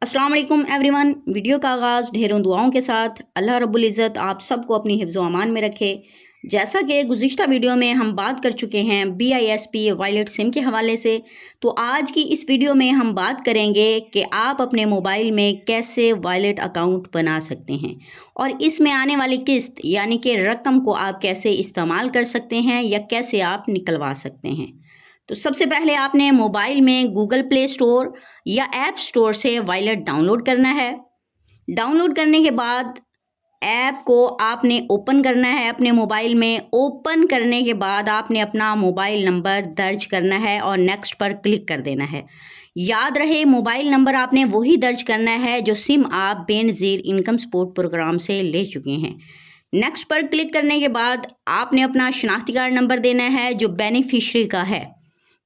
अस्सलाम वालेकुम everyone. Video का आगाज़ ढेरों दुआओं के साथ। अल्लाह रब्बुल इज़्ज़त आप सबको अपनी हिफ्ज़ व अमान में रखे। जैसा कि गुज़िश्ता वीडियो में हम बात कर चुके हैं BISP वॉलेट सिम के हवाले से, तो आज की इस वीडियो में हम बात करेंगे कि आप अपने मोबाइल में कैसे वॉलेट अकाउंट बना सकते हैं और इसमें आने वाली किस्त यानी कि रकम को आप कैसे इस्तेमाल कर सकते हैं या कैसे आप निकलवा सकते हैं। तो सबसे पहले आपने मोबाइल में गूगल प्ले स्टोर या ऐप स्टोर से वॉलेट डाउनलोड करना है। डाउनलोड करने के बाद ऐप को आपने ओपन करना है अपने मोबाइल में। ओपन करने के बाद आपने अपना मोबाइल नंबर दर्ज करना है और नेक्स्ट पर क्लिक कर देना है। याद रहे मोबाइल नंबर आपने वही दर्ज करना है जो सिम आप बेनज़ीर इनकम सपोर्ट प्रोग्राम से ले चुके हैं। नेक्स्ट पर क्लिक करने के बाद आपने अपना शनाख्ती कार्ड नंबर देना है जो बेनिफिशरी का है।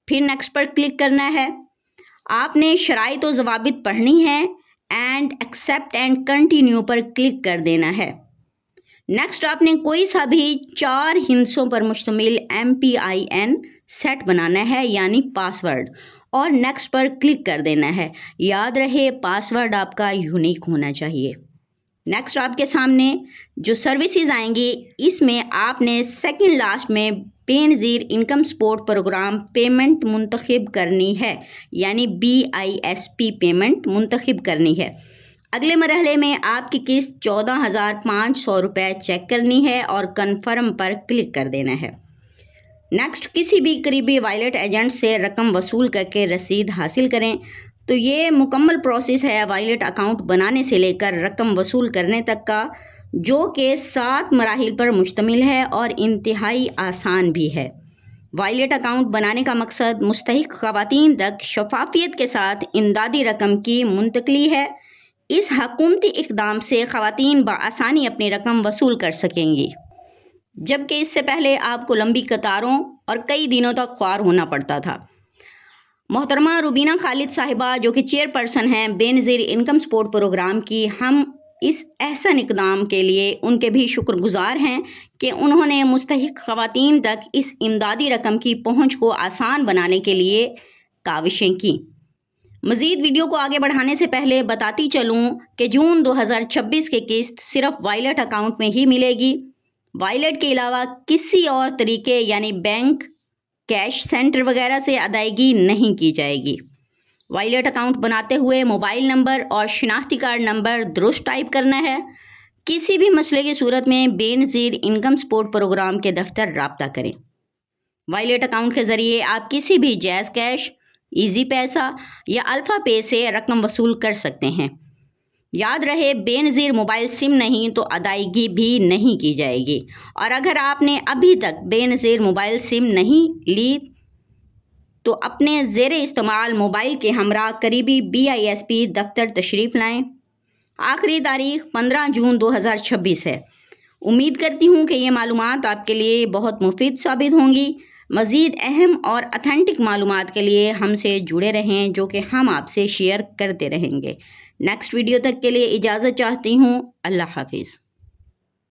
फिर नेक्स्ट पर क्लिक करना है। आपने शराइत व ज़वाबित पढ़नी है एंड एक्सेप्ट एंड कंटिन्यू पर क्लिक कर देना है। नेक्स्ट आपने कोई सा भी 4 हिस्सों पर मुश्तमिल MPIN सेट बनाना है यानी पासवर्ड, और नेक्स्ट पर क्लिक कर देना है। याद रहे पासवर्ड आपका यूनिक होना चाहिए। नेक्स्ट आपके सामने जो सर्विसेज आएंगी इसमें आपने सेकंड लास्ट में Benazir income support programme payment मुंतखब करनी है यानी BISP पेमेंट मुंतखब करनी है। अगले मरहले में आपकी किस्त 14,500 रुपये चेक करनी है और कन्फर्म पर क्लिक कर देना है। नेक्स्ट किसी भी करीबी वॉलेट एजेंट से रकम वसूल करके रसीद हासिल करें। तो ये मुकम्मल प्रोसेस है वॉलेट अकाउंट बनाने से लेकर रकम वसूल करने तक का, जो कि 7 मराहिल पर मुश्तमिल है और इंतहाई आसान भी है। वॉलेट अकाउंट बनाने का मकसद मुस्तहिक ख़वातीन तक शफाफियत के साथ इमदादी रकम की मुंतकली है। इस हुकूमती इक़दाम से ख़वातीन बआसानी अपनी रकम वसूल कर सकेंगी, जबकि इससे पहले आपको लंबी कतारों और कई दिनों तक ख्वार होना पड़ता था। मोहतरमा रुबीना खालिद साहिबा जो कि चेयरपर्सन हैं बेनज़ीर इनकम सपोर्ट प्रोग्राम की, हम इस अहसन इक़दाम के लिए उनके भी शुक्रगुज़ार हैं कि उन्होंने मुस्तहिक ख़वातीन तक इस इमदादी रकम की पहुँच को आसान बनाने के लिए काविशें की। मज़ीद वीडियो को आगे बढ़ाने से पहले बताती चलूँ कि जून 2026 की किस्त सिर्फ वॉलेट अकाउंट में ही मिलेगी। वॉलेट के अलावा किसी और तरीके यानी बैंक, कैश सेंटर वगैरह से अदायगी नहीं की जाएगी। वॉलेट अकाउंट बनाते हुए मोबाइल नंबर और शनाख्ती कार्ड नंबर दुरुस्त टाइप करना है। किसी भी मसले की सूरत में बेनज़ीर इनकम सपोर्ट प्रोग्राम के दफ्तर राब्ता करें। वॉलेट अकाउंट के ज़रिए आप किसी भी जैज़ कैश, ईजी पैसा या अल्फ़ा पे से रकम वसूल कर सकते हैं। याद रहे बेनज़ीर मोबाइल सिम नहीं तो अदायगी भी नहीं की जाएगी। और अगर आपने अभी तक बेनज़ीर मोबाइल सिम नहीं ली तो अपने ज़ेरे इस्तेमाल मोबाइल के हमरा करीबी BISP दफ्तर तशरीफ़ लाएं। आखिरी तारीख़ 15 जून 2026 है। उम्मीद करती हूँ कि ये मालूमात आपके लिए बहुत मुफीद साबित होंगी। मज़ीद अहम और अथेंटिक मालूमात के लिए हमसे जुड़े रहें, जो कि हम आपसे शेयर करते रहेंगे। नेक्स्ट वीडियो तक के लिए इजाज़त चाहती हूँ। अल्लाह हाफिज़।